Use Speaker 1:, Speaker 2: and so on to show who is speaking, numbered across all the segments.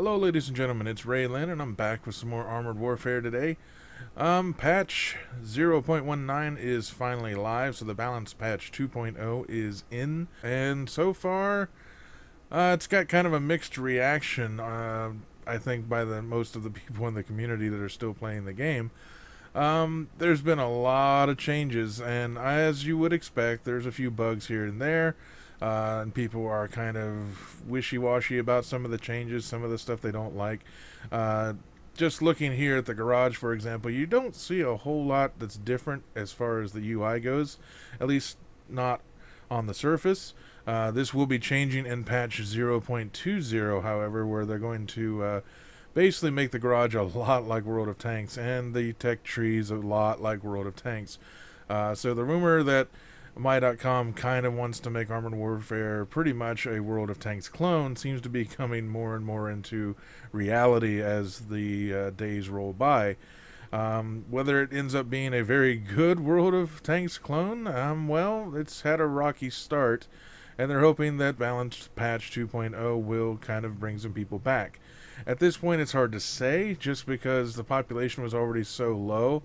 Speaker 1: Hello ladies and gentlemen, it's Rei-Lin and I'm back with some more Armored Warfare today. Patch 0.19 is finally live, so the balance patch 2.0 is in. And so far, it's got kind of a mixed reaction, I think, by most of the people in the community that are still playing the game. There's been a lot of changes, and as you would expect, there's a few bugs here and there. And people are kind of wishy-washy about some of the changes, some of the stuff they don't like. Just looking here at the garage, for example, you don't see a whole lot that's different as far as the UI goes, at least not on the surface. This will be changing in patch 0.20, however, where they're going to basically make the garage a lot like World of Tanks and the tech trees a lot like World of Tanks. So the rumor that My.com kind of wants to make Armored Warfare pretty much a World of Tanks clone seems to be coming more and more into reality as the days roll by. Whether it ends up being a very good World of Tanks clone, well, it's had a rocky start, and they're hoping that Balanced Patch 2.0 will kind of bring some people back. At this point, it's hard to say, just because the population was already so low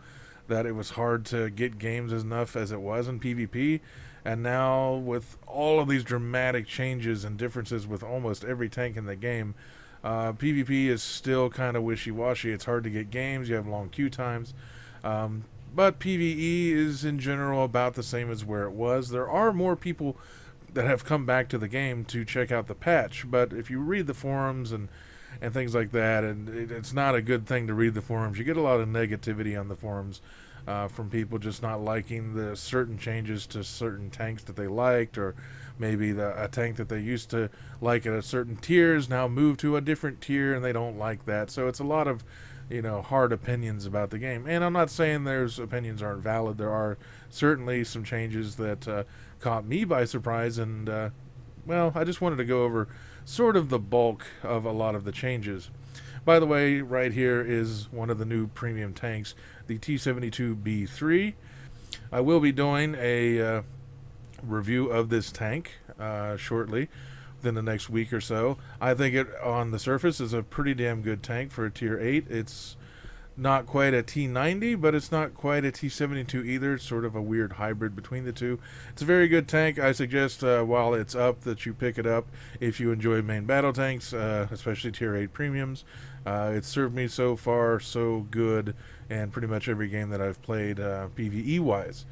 Speaker 1: that it was hard to get games enough as it was in PvP, and now with all of these dramatic changes and differences with almost every tank in the game, PvP is still kind of wishy-washy. It's hard to get games, you have long queue times, but PvE is in general about the same as where it was. There are more people that have come back to the game to check out the patch, but if you read the forums and things like that, and it's not a good thing to read the forums. You get a lot of negativity on the forums from people just not liking the certain changes to certain tanks that they liked, or maybe a tank that they used to like at a certain tier is now moved to a different tier and they don't like that. So it's a lot of, hard opinions about the game. And I'm not saying those opinions aren't valid. There are certainly some changes that caught me by surprise, and well, I just wanted to go over sort of the bulk of a lot of the changes. By the way, right here is one of the new premium tanks, the T-72B3. I will be doing a review of this tank shortly, within the next week or so. I think it, on the surface, is a pretty damn good tank for a Tier 8. It's not quite a T-90, but it's not quite a T-72 either. It's sort of a weird hybrid between the two. It's a very good tank. I suggest while it's up that you pick it up if you enjoy main battle tanks, especially Tier 8 premiums. It's served me so far so good in pretty much every game that I've played PvE-wise.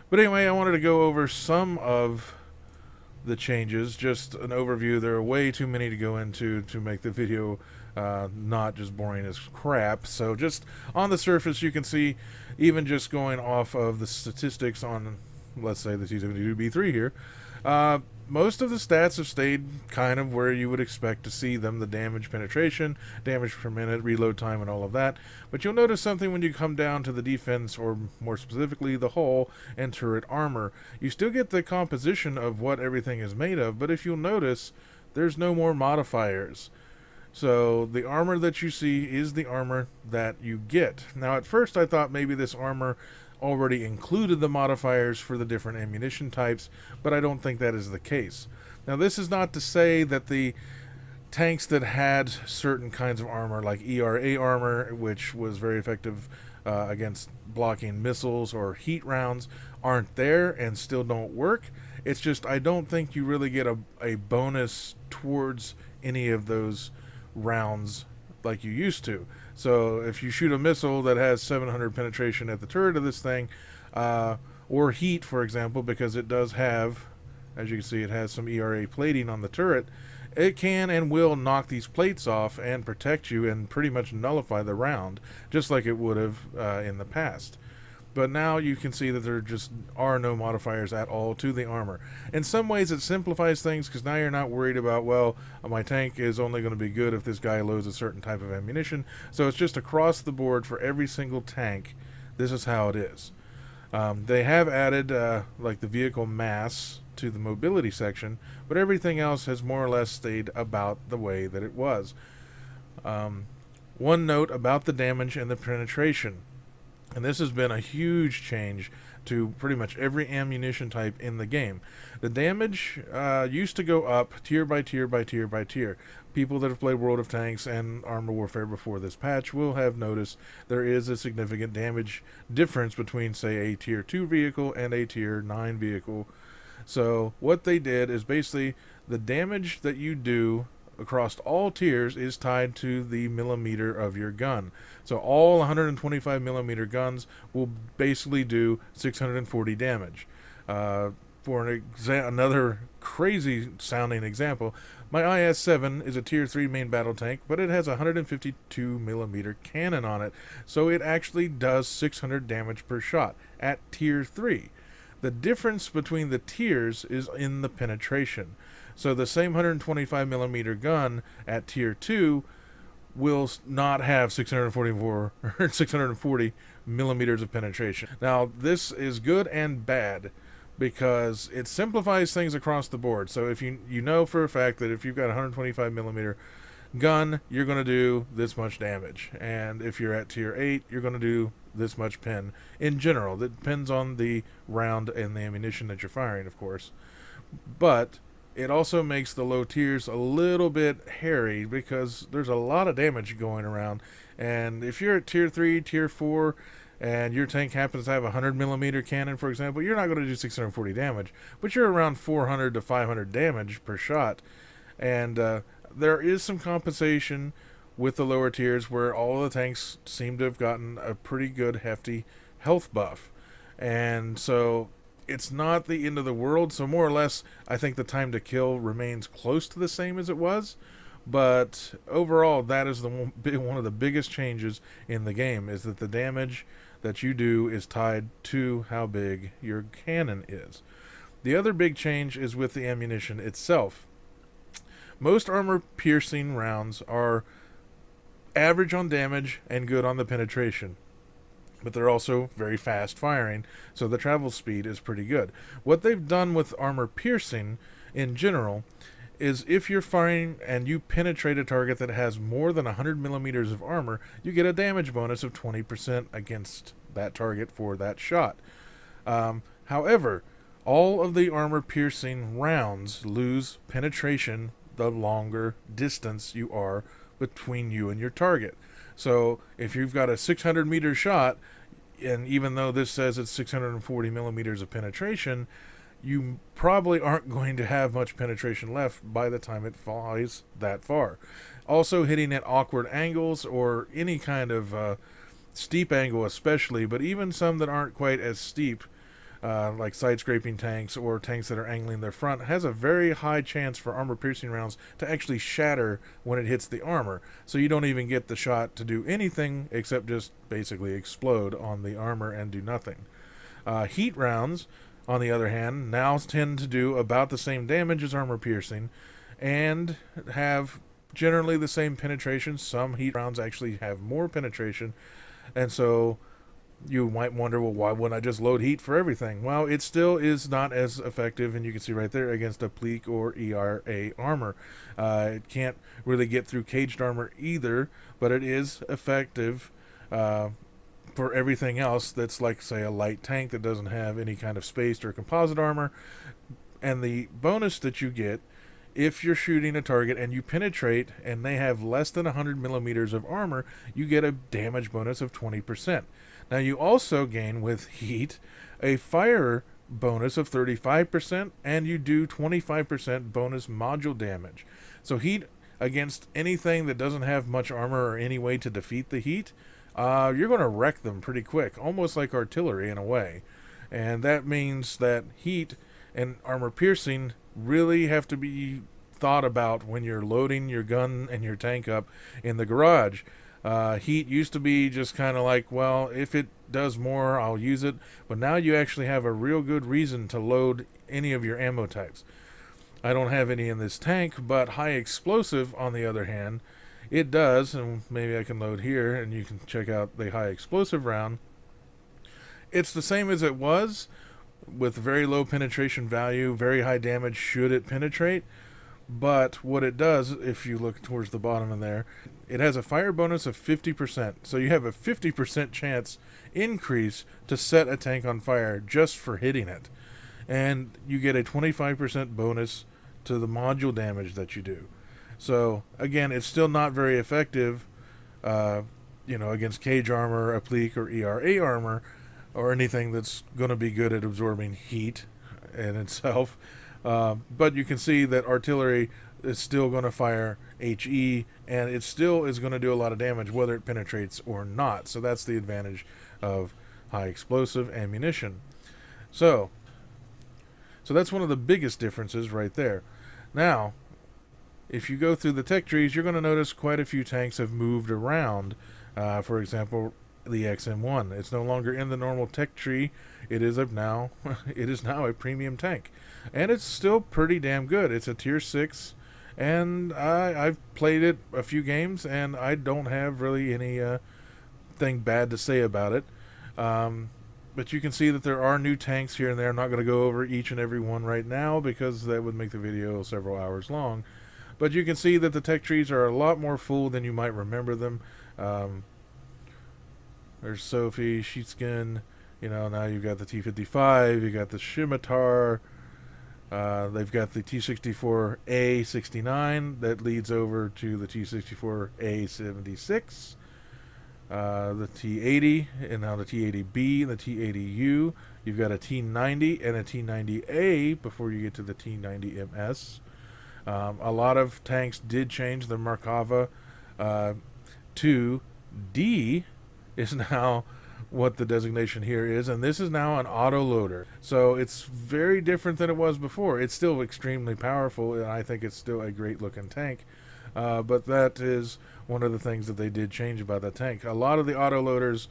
Speaker 1: But anyway, I wanted to go over some of the changes, just an overview. There are way too many to go into to make the video not just boring as crap. So just on the surface, you can see, even just going off of the statistics on, let's say, the T-72B3 here, most of the stats have stayed kind of where you would expect to see them: the damage penetration, damage per minute, reload time, and all of that. But you'll notice something when you come down to the defense, or more specifically the hull and turret armor. You still get the composition of what everything is made of, but if you'll notice, there's no more modifiers. So the armor that you see is the armor that you get. Now, at first I thought maybe this armor already included the modifiers for the different ammunition types, but I don't think that is the case. Now, this is not to say that the tanks that had certain kinds of armor, like ERA armor, which was very effective against blocking missiles or heat rounds, aren't there and still don't work. It's just I don't think you really get a bonus towards any of those rounds like you used to. So if you shoot a missile that has 700 penetration at the turret of this thing, or heat, for example, because it does have, as you can see, it has some ERA plating on the turret, it can and will knock these plates off and protect you and pretty much nullify the round, just like it would have in the past. But now you can see that there just are no modifiers at all to the armor. In some ways it simplifies things, because now you're not worried about, well, my tank is only going to be good if this guy loads a certain type of ammunition. So it's just across the board for every single tank. This is how it is. They have added like the vehicle mass to the mobility section, but everything else has more or less stayed about the way that it was. One note about the damage and the penetration. And this has been a huge change to pretty much every ammunition type in the game. The damage used to go up tier by tier by tier by tier. People that have played World of Tanks and Armored Warfare before this patch will have noticed there is a significant damage difference between, say, a tier 2 vehicle and a tier 9 vehicle. So what they did is basically the damage that you do across all tiers is tied to the millimeter of your gun. So all 125 millimeter guns will basically do 640 damage. For another crazy sounding example, my IS-7 is a tier 3 main battle tank, but it has a 152 millimeter cannon on it, so it actually does 600 damage per shot at tier 3. The difference between the tiers is in the penetration. So the same 125 millimeter gun at tier 2 will not have 644 or 640 millimeters of penetration. Now, this is good and bad because it simplifies things across the board. So if you know for a fact that if you've got a 125 millimeter gun, you're going to do this much damage, and if you're at tier 8, you're going to do this much pen in general. That depends on the round and the ammunition that you're firing, of course, but it also makes the low tiers a little bit hairy because there's a lot of damage going around. And if you're at tier 3, tier 4, and your tank happens to have a 100 millimeter cannon, for example, you're not going to do 640 damage, but you're around 400 to 500 damage per shot. And there is some compensation with the lower tiers where all the tanks seem to have gotten a pretty good hefty health buff. And so it's not the end of the world. So more or less, I think the time to kill remains close to the same as it was. But overall, that is one of the biggest changes in the game, is that the damage that you do is tied to how big your cannon is. The other big change is with the ammunition itself. Most armor-piercing rounds are average on damage and good on the penetration, but they're also very fast firing, so the travel speed is pretty good. What they've done with armor-piercing in general is if you're firing and you penetrate a target that has more than 100 millimeters of armor, you get a damage bonus of 20% against that target for that shot. However, all of the armor-piercing rounds lose penetration the longer distance you are between you and your target. So if you've got a 600 meter shot, and even though this says it's 640 millimeters of penetration, you probably aren't going to have much penetration left by the time it flies that far. Also, hitting at awkward angles or any kind of steep angle especially, but even some that aren't quite as steep, like side-scraping tanks or tanks that are angling their front, has a very high chance for armor-piercing rounds to actually shatter when it hits the armor. So you don't even get the shot to do anything except just basically explode on the armor and do nothing. Heat rounds, on the other hand, now tend to do about the same damage as armor-piercing and have generally the same penetration. Some heat rounds actually have more penetration, and so you might wonder, well, why wouldn't I just load heat for everything? Well, it still is not as effective, and you can see right there, against a Pleek or ERA armor. It can't really get through caged armor either, but it is effective for everything else that's like, say, a light tank that doesn't have any kind of spaced or composite armor. And the bonus that you get if you're shooting a target and you penetrate and they have less than 100 millimeters of armor, you get a damage bonus of 20%. Now you also gain with heat a fire bonus of 35%, and you do 25% bonus module damage. So heat against anything that doesn't have much armor or any way to defeat the heat, you're going to wreck them pretty quick, almost like artillery in a way. And that means that heat and armor piercing really have to be thought about when you're loading your gun and your tank up in the garage. Heat used to be just kind of like, well, if it does more, I'll use it. But now you actually have a real good reason to load any of your ammo types. I don't have any in this tank, but high explosive, on the other hand, it does. And maybe I can load here, and you can check out the high explosive round. It's the same as it was, with very low penetration value, very high damage should it penetrate. But what it does, if you look towards the bottom of there, it has a fire bonus of 50%. So you have a 50% chance increase to set a tank on fire just for hitting it. And you get a 25% bonus to the module damage that you do. So, again, it's still not very effective, against cage armor, applique, or ERA armor, or anything that's going to be good at absorbing heat in itself. But you can see that artillery is still going to fire HE, and it still is going to do a lot of damage whether it penetrates or not. So that's the advantage of high explosive ammunition. So that's one of the biggest differences right there. Now, if you go through the tech trees, you're going to notice quite a few tanks have moved around. For example, the XM1. It's no longer in the normal tech tree. It is now a premium tank, and it's still pretty damn good. It's a tier 6, and I've played it a few games, and I don't have really any thing bad to say about it. But you can see that there are new tanks here and there. I'm not going to go over each and every one right now because that would make the video several hours long. But you can see that the tech trees are a lot more full than you might remember them. There's Sophie, Sheetskin, now you've got the T-55, you got the Scimitar, they've got the T-64A-69 that leads over to the T-64A-76, the T-80, and now the T-80B and the T-80U. You've got a T-90 and a T-90A before you get to the T-90MS. A lot of tanks did change. The Markava to D is now what the designation here is, and this is now an autoloader. So it's very different than it was before. It's still extremely powerful, and I think it's still a great looking tank. But that is one of the things that they did change about that tank. A lot of the autoloaders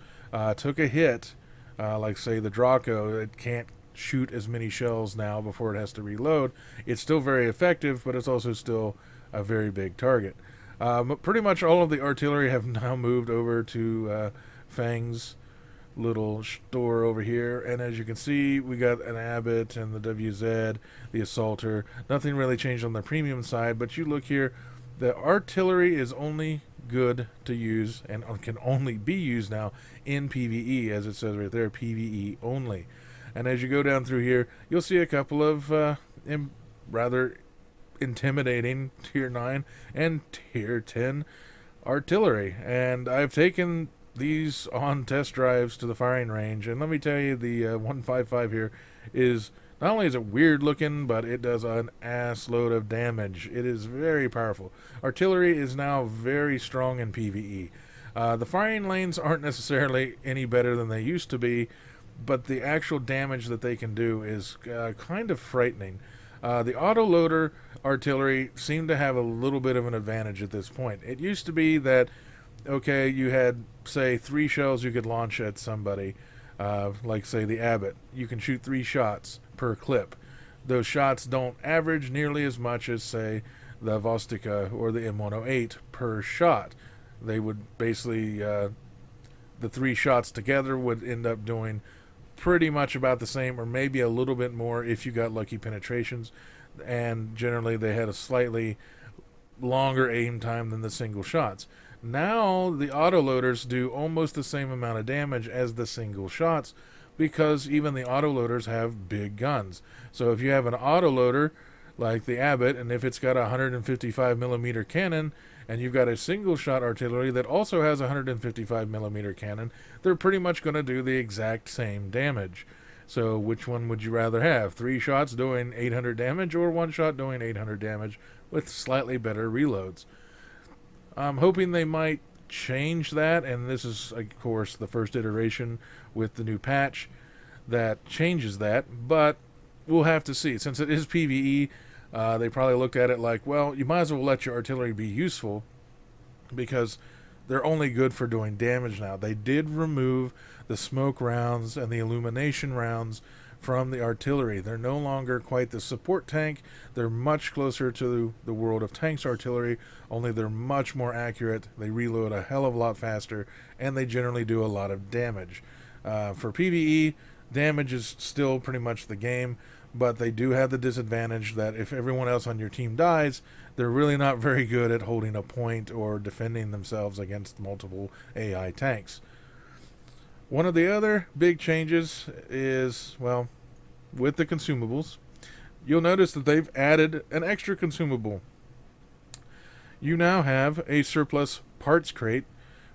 Speaker 1: took a hit, like say the Draco. It can't shoot as many shells now before it has to reload. It's still very effective, but it's also still a very big target. Pretty much all of the artillery have now moved over to Fang's little store over here, and as you can see, we got an Abbott and the WZ, the Assaulter. Nothing really changed on the premium side, but you look here, the artillery is only good to use and can only be used now in PvE, as it says right there, PvE only. And as you go down through here, you'll see a couple of rather intimidating tier 9 and tier 10 artillery, and I've taken these on test drives to the firing range, and let me tell you, the 155 here is not only is it weird looking, but it does an ass load of damage. It is very powerful. Artillery is now very strong in PvE. The firing lanes aren't necessarily any better than they used to be, but the actual damage that they can do is kind of frightening. The autoloader artillery seemed to have a little bit of an advantage at this point. It used to be that, okay, you had, say, 3 shells you could launch at somebody, like, say, the Abbott. You can shoot 3 shots per clip. Those shots don't average nearly as much as, say, the Vostika or the M108 per shot. They would basically, the 3 shots together would end up doing pretty much about the same, or maybe a little bit more if you got lucky penetrations, and generally they had a slightly longer aim time than the single shots. Now the autoloaders do almost the same amount of damage as the single shots, because even the autoloaders have big guns. So if you have an autoloader like the Abbott, and if it's got a 155mm cannon, and you've got a single shot artillery that also has a 155mm cannon, they're pretty much going to do the exact same damage. So which one would you rather have? 3 shots doing 800 damage, or 1 shot doing 800 damage with slightly better reloads? I'm hoping they might change that, and this is, of course, the first iteration with the new patch that changes that, but we'll have to see. Since it is PvE, they probably looked at it like, well, you might as well let your artillery be useful, because they're only good for doing damage now. They did remove the smoke rounds and the illumination rounds from the artillery. They're no longer quite the support tank. They're much closer to the World of Tanks artillery, only they're much more accurate. They reload a hell of a lot faster, and they generally do a lot of damage. For PvE, damage is still pretty much the game, but they do have the disadvantage that if everyone else on your team dies, they're really not very good at holding a point or defending themselves against multiple AI tanks. One of the other big changes is, well, with the consumables, you'll notice that they've added an extra consumable. You now have a surplus parts crate,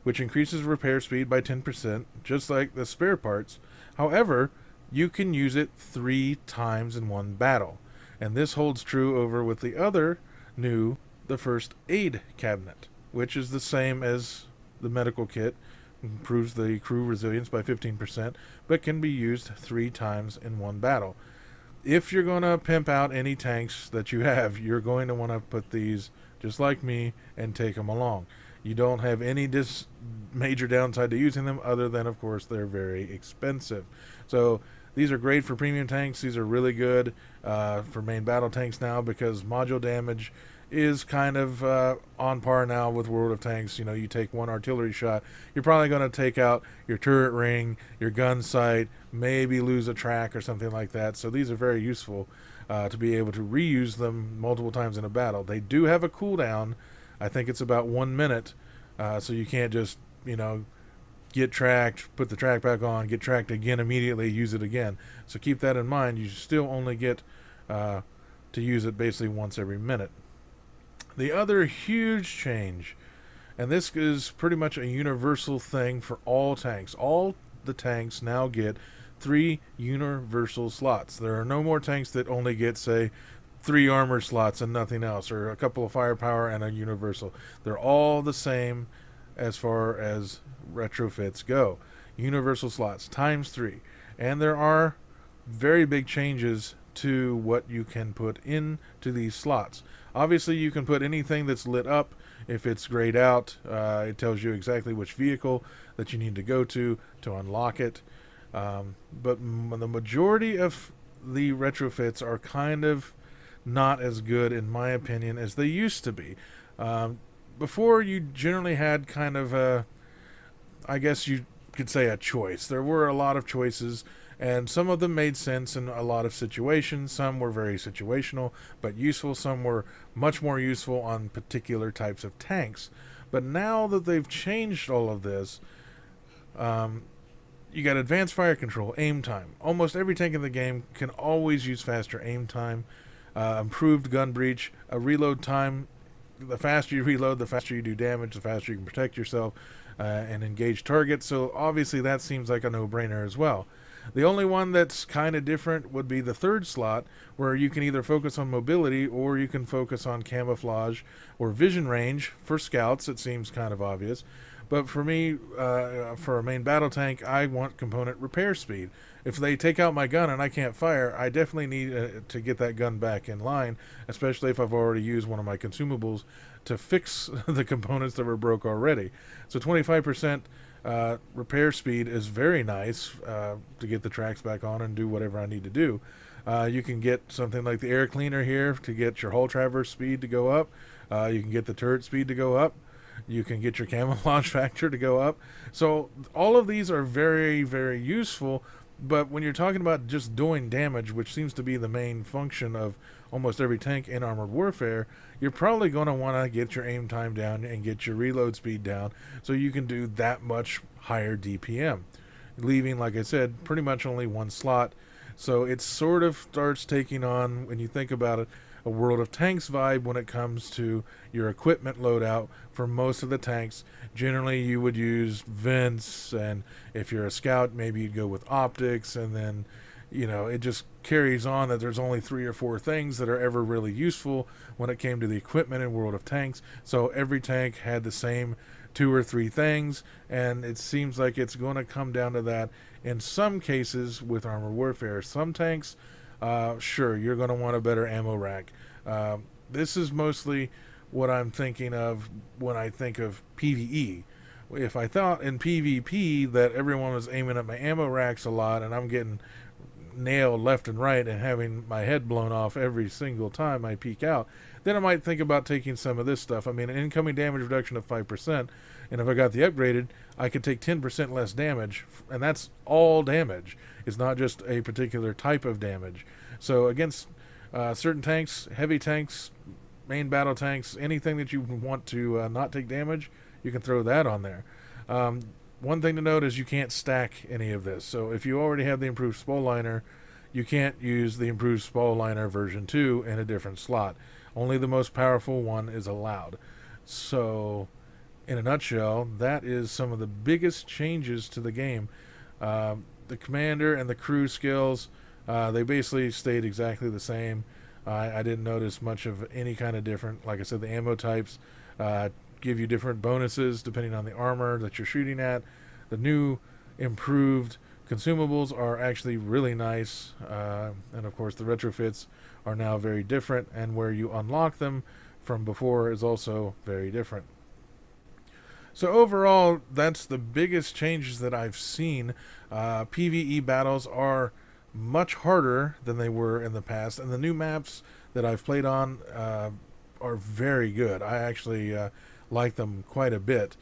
Speaker 1: which increases repair speed by 10%, just like the spare parts. However, you can use it 3 times in one battle. And this holds true over with the other new, the first aid cabinet, which is the same as the medical kit, improves the crew resilience by 15%, but can be used 3 times in one battle. If you're going to pimp out any tanks that you have, you're going to want to put these, just like me, and take them along. You don't have any major downside to using them other than, of course, they're very expensive. So these are great for premium tanks. These are really good for main battle tanks now, because module damage is kind of on par now with World of Tanks. You know, you take one artillery shot, you're probably going to take out your turret ring, your gun sight, maybe lose a track or something like that. So these are very useful to be able to reuse them multiple times in a battle. They do have a cooldown. I think it's about 1 minute, so you can't just, get tracked, put the track back on, get tracked again immediately, use it again. So keep that in mind. You still only get to use it basically once every minute. The other huge change, and this is pretty much a universal thing for all tanks. All the tanks now get 3 universal slots. There are no more tanks that only get, say, 3 armor slots and nothing else, or a couple of firepower and a universal. They're all the same as far as retrofits go. Universal slots times 3. And there are very big changes to what you can put into these slots. Obviously, you can put anything that's lit up. If it's grayed out, it tells you exactly which vehicle that you need to go to unlock it. But the majority of the retrofits are kind of not as good, in my opinion, as they used to be. Before, you generally had kind of a, I guess you could say, a choice. There were a lot of choices, and some of them made sense in a lot of situations. Some were very situational but useful. Some were much more useful on particular types of tanks. But now that they've changed all of this, you got advanced fire control, aim time. Almost every tank in the game can always use faster aim time, improved gun breach, a reload time. The faster you reload, the faster you do damage, the faster you can protect yourself and engage targets. So obviously that seems like a no-brainer as well. The only one that's kind of different would be the third slot, where you can either focus on mobility or you can focus on camouflage or vision range. For scouts, it seems kind of obvious. But for me, for a main battle tank, I want component repair speed. If they take out my gun and I can't fire, I definitely need to get that gun back in line, especially if I've already used one of my consumables to fix the components that were broke already. So 25% repair speed is very nice to get the tracks back on and do whatever I need to do. You can get something like the air cleaner here to get your hull traverse speed to go up. You can get the turret speed to go up. You can get your camouflage factor to go up. So all of these are very, very useful. But when you're talking about just doing damage, which seems to be the main function of almost every tank in Armored Warfare, you're probably going to want to get your aim time down and get your reload speed down so you can do that much higher DPM, leaving, like I said, pretty much only one slot. So it sort of starts taking on, when you think about it, a World of Tanks vibe when it comes to your equipment loadout. For most of the tanks, generally you would use vents, and if you're a scout, maybe you'd go with optics, and then it just carries on that there's only 3 or 4 things that are ever really useful when it came to the equipment in World of Tanks. So every tank had the same 2 or 3 things, and it seems like it's going to come down to that in some cases with Armored Warfare. Some tanks, sure, you're going to want a better ammo rack. This is mostly what I'm thinking of when I think of PvE. If I thought in PvP that everyone was aiming at my ammo racks a lot and I'm getting nailed left and right and having my head blown off every single time I peek out, then I might think about taking some of this stuff. I mean, an incoming damage reduction of 5%, and if I got the upgraded, I could take 10% less damage, and that's all damage. It's not just a particular type of damage. So against certain tanks, heavy tanks, main battle tanks, anything that you want to not take damage, you can throw that on there. One thing to note is you can't stack any of this. So if you already have the improved Spoliner, you can't use the improved Spoliner version 2 in a different slot. Only the most powerful one is allowed. So, in a nutshell, that is some of the biggest changes to the game. The commander and the crew skills, they basically stayed exactly the same. I didn't notice much of any kind of different. Like I said, the ammo types give you different bonuses depending on the armor that you're shooting at. The new improved consumables are actually really nice, and of course the retrofits are now very different, and where you unlock them from before is also very different. So overall, that's the biggest changes that I've seen. PvE battles are much harder than they were in the past, and the new maps that I've played on are very good. I actually like them quite a bit.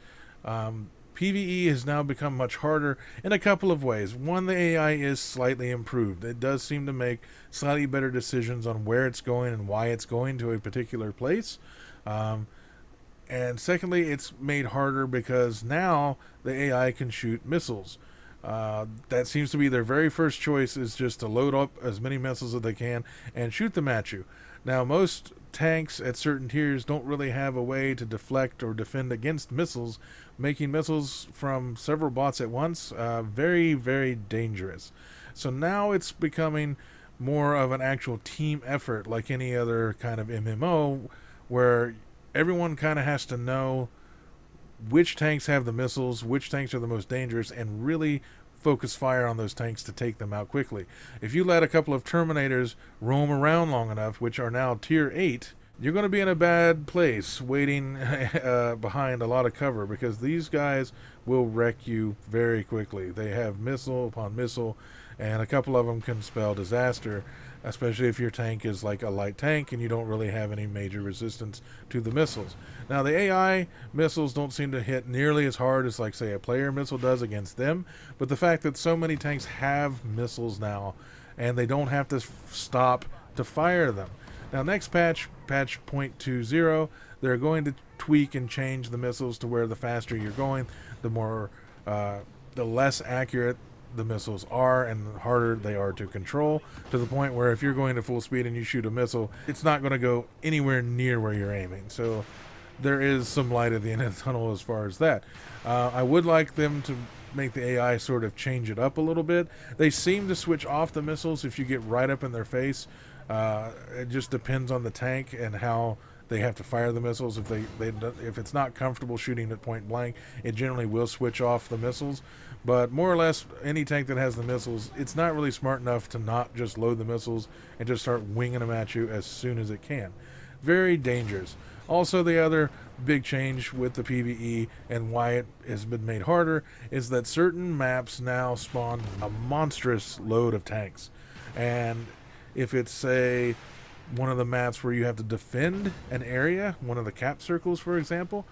Speaker 1: PvE has now become much harder in a couple of ways. One, the AI is slightly improved. It does seem to make slightly better decisions on where it's going and why it's going to a particular place. And secondly, it's made harder because now the AI can shoot missiles. That seems to be their very first choice, is just to load up as many missiles as they can and shoot them at you. Now, most tanks at certain tiers don't really have a way to deflect or defend against missiles, making missiles from several bots at once very, very dangerous. So now it's becoming more of an actual team effort, like any other kind of MMO, where everyone kind of has to know which tanks have the missiles, which tanks are the most dangerous, and really focus fire on those tanks to take them out quickly. If you let a couple of Terminators roam around long enough, which are now tier 8, you're going to be in a bad place waiting behind a lot of cover, because these guys will wreck you very quickly. They have missile upon missile, and a couple of them can spell disaster, especially if your tank is like a light tank and you don't really have any major resistance to the missiles. Now, the AI missiles don't seem to hit nearly as hard as, like, say, a player missile does against them, but the fact that so many tanks have missiles now, and they don't have to stop to fire them. Now, next patch, patch 0.20, they're going to tweak and change the missiles to where the faster you're going, the less accurate the missiles are and the harder they are to control, to the point where if you're going to full speed and you shoot a missile, it's not going to go anywhere near where you're aiming. So there is some light at the end of the tunnel as far as that. I would like them to make the AI sort of change it up a little bit. They seem to switch off the missiles if you get right up in their face. It just depends on the tank and how they have to fire the missiles. If it's not comfortable shooting at point blank, it generally will switch off the missiles. But more or less, any tank that has the missiles, it's not really smart enough to not just load the missiles and just start winging them at you as soon as it can. Very dangerous. Also, the other big change with the PvE and why it has been made harder is that certain maps now spawn a monstrous load of tanks. And if it's, say, one of the maps where you have to defend an area, one of the cap circles, for example,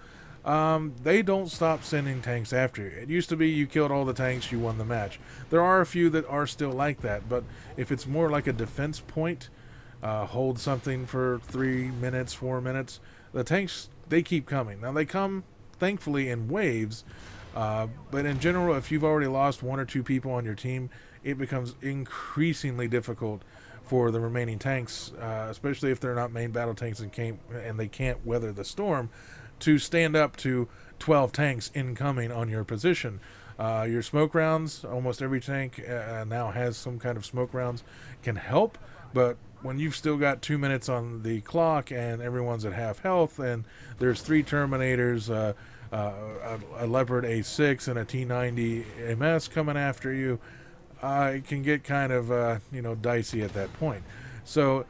Speaker 1: they don't stop sending tanks after you. It used to be you killed all the tanks, you won the match. There are a few that are still like that, but if it's more like a defense point, hold something for 3 minutes, 4 minutes, the tanks, they keep coming. Now, they come, thankfully, in waves, but in general, if you've already lost 1 or 2 people on your team, it becomes increasingly difficult for the remaining tanks, especially if they're not main battle tanks and they can't weather the storm, to stand up to 12 tanks incoming on your position. Your smoke rounds, almost every tank now has some kind of smoke rounds, can help, but when you've still got 2 minutes on the clock and everyone's at half health and there's 3 Terminators, a Leopard A6 and a T90 MS coming after you, it can get kind of dicey at that point. So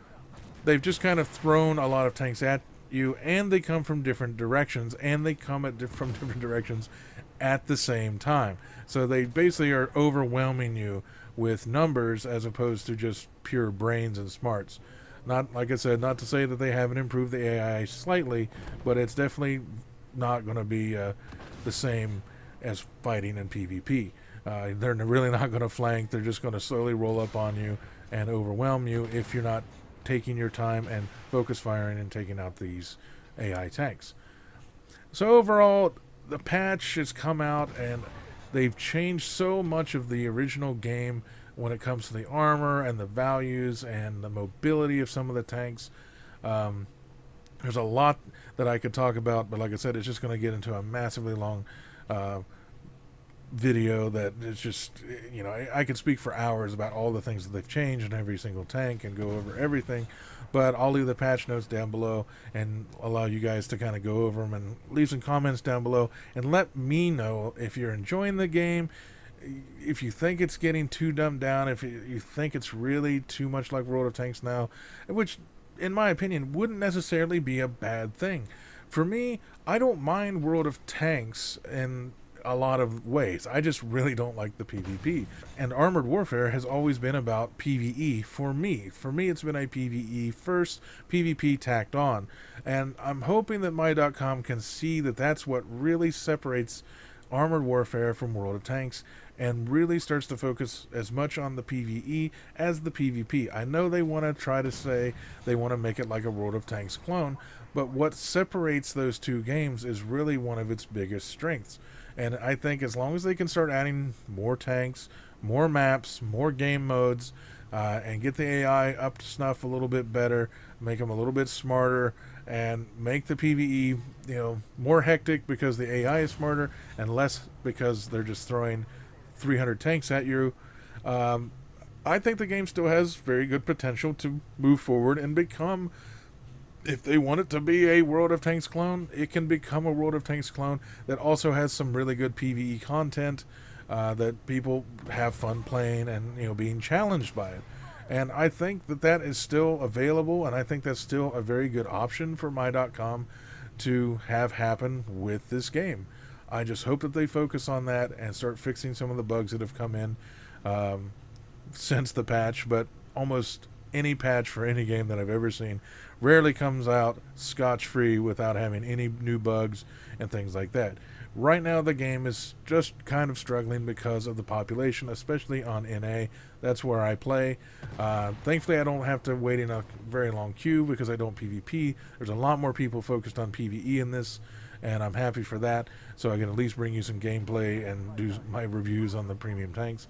Speaker 1: they've just kind of thrown a lot of tanks at you, and they come from different directions, and they come from different directions at the same time. So they basically are overwhelming you with numbers as opposed to just pure brains and smarts. Not, like I said, not to say that they haven't improved the AI slightly, but it's definitely not going to be the same as fighting in PvP. They're really not going to flank. They're just going to slowly roll up on you and overwhelm you if you're not taking your time and focus firing and taking out these AI tanks. So overall, the patch has come out and they've changed so much of the original game when it comes to the armor and the values and the mobility of some of the tanks. There's a lot that I could talk about, but like I said, it's just going to get into a massively long video that is just, I could speak for hours about all the things that they've changed in every single tank and go over everything, but I'll leave the patch notes down below and allow you guys to kind of go over them and leave some comments down below and let me know if you're enjoying the game, if you think it's getting too dumbed down, if you think it's really too much like World of Tanks now, which in my opinion wouldn't necessarily be a bad thing. For me, I don't mind World of Tanks in a lot of ways. I just really don't like the PvP. And Armored Warfare has always been about PvE for me. For me, it's been a PvE first, PvP tacked on. And I'm hoping that my.com can see that that's what really separates Armored Warfare from World of Tanks and really starts to focus as much on the PvE as the PvP. I know they want to try to say they want to make it like a World of Tanks clone, but what separates those two games is really one of its biggest strengths. And I think as long as they can start adding more tanks, more maps, more game modes, and get the AI up to snuff a little bit better, make them a little bit smarter, and make the PvE, more hectic because the AI is smarter and less because they're just throwing 300 tanks at you. I think the game still has very good potential to move forward and become, if they want it to be a World of Tanks clone, it can become a World of Tanks clone that also has some really good PvE content that people have fun playing and being challenged by it. And I think that is still available, and I think that's still a very good option for my.com to have happen with this game. I just hope that they focus on that and start fixing some of the bugs that have come in since the patch, but almost any patch for any game that I've ever seen rarely comes out scotch-free without having any new bugs and things like that. Right now the game is just kind of struggling because of the population, especially on NA. That's where I play. Thankfully I don't have to wait in a very long queue because I don't PvP. There's a lot more people focused on PvE in this, and I'm happy for that, so I can at least bring you some gameplay and do my reviews on the premium tanks.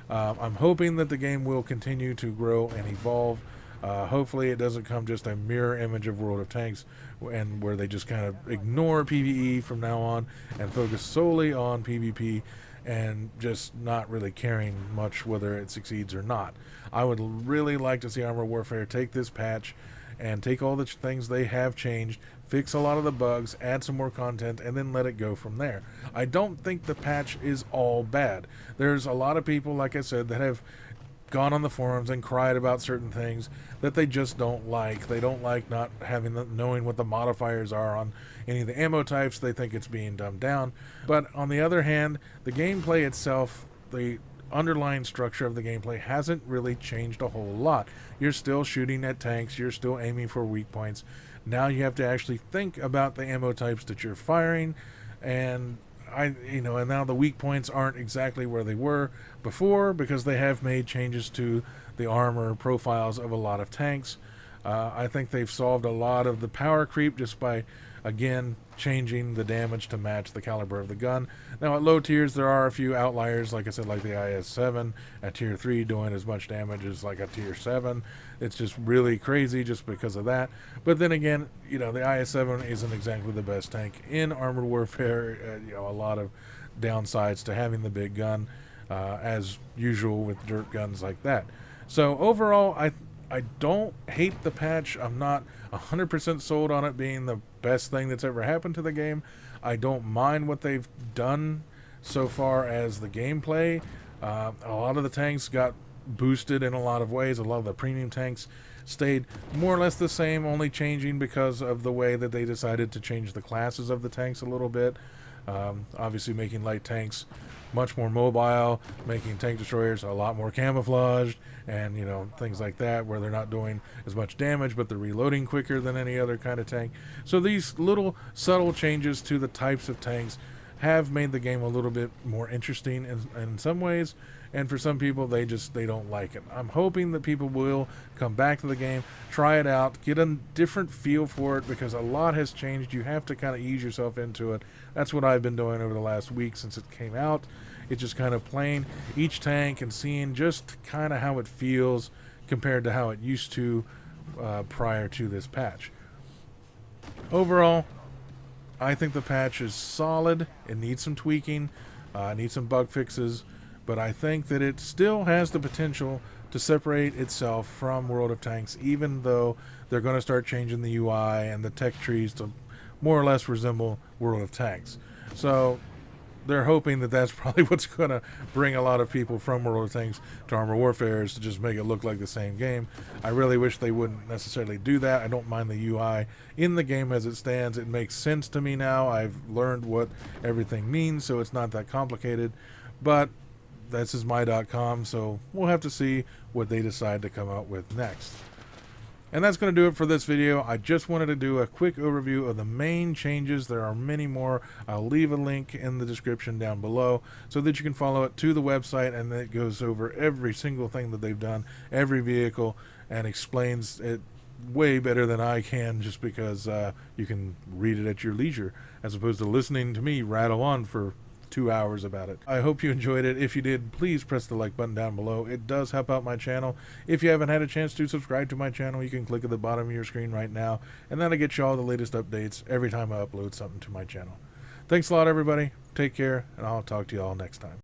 Speaker 1: I'm hoping that the game will continue to grow and evolve. Hopefully it doesn't come just a mirror image of World of Tanks and where they just kind of ignore PvE from now on and focus solely on PvP and just not really caring much whether it succeeds or not. I would really like to see Armored Warfare take this patch and take all the things they have changed, fix a lot of the bugs, add some more content, and then let it go from there. I don't think the patch is all bad. There's a lot of people, like I said, that have gone on the forums and cried about certain things that they just don't like. They don't like not knowing what the modifiers are on any of the ammo types. They think it's being dumbed down. But on the other hand, the gameplay itself, the underlying structure of the gameplay hasn't really changed a whole lot. You're still shooting at tanks, you're still aiming for weak points. Now you have to actually think about the ammo types that you're firing, and and now the weak points aren't exactly where they were before because they have made changes to the armor profiles of a lot of tanks. I think they've solved a lot of the power creep just by, again, changing the damage to match the caliber of the gun. Now at low tiers there are a few outliers, like I said, like the IS-7 at tier 3 doing as much damage as like a tier 7. It's just really crazy just because of that. But then again, the IS-7 isn't exactly the best tank in Armored Warfare. A lot of downsides to having the big gun, as usual with dirt guns like that. So overall, I don't hate the patch. I'm not 100% sold on it being the best thing that's ever happened to the game. I don't mind what they've done so far as the gameplay. A lot of the tanks got boosted in a lot of ways. A lot of the premium tanks stayed more or less the same, only changing because of the way that they decided to change the classes of the tanks a little bit. Obviously making light tanks much more mobile, making tank destroyers a lot more camouflaged, and things like that, where they're not doing as much damage but they're reloading quicker than any other kind of tank. So these little subtle changes to the types of tanks have made the game a little bit more interesting in some ways, and for some people they don't like it. I'm hoping that people will come back to the game, try it out, get a different feel for it, because a lot has changed. You have to kind of ease yourself into it. That's what I've been doing over the last week since it came out. It's just kind of playing each tank and seeing just kind of how it feels compared to how it used to prior to this patch. Overall, I think the patch is solid. It needs some tweaking, needs some bug fixes, but I think that it still has the potential to separate itself from World of Tanks, even though they're going to start changing the UI and the tech trees to more or less resemble World of Tanks. So they're hoping that that's probably what's going to bring a lot of people from World of Tanks to Armored Warfare, is to just make it look like the same game. I really wish they wouldn't necessarily do that. I don't mind the UI in the game as it stands. It makes sense to me now. I've learned what everything means, so it's not that complicated. But this is my.com, so we'll have to see what they decide to come out with next. And that's going to do it for this video. I just wanted to do a quick overview of the main changes. There are many more. I'll leave a link in the description down below so that you can follow it to the website, and it goes over every single thing that they've done, every vehicle, and explains it way better than I can, just because you can read it at your leisure as opposed to listening to me rattle on for 2 hours about it. I hope you enjoyed it. If you did, please press the like button down below. It does help out my channel. If you haven't had a chance to subscribe to my channel, you can click at the bottom of your screen right now, and that'll get you all the latest updates every time I upload something to my channel. Thanks a lot, everybody. Take care, and I'll talk to you all next time.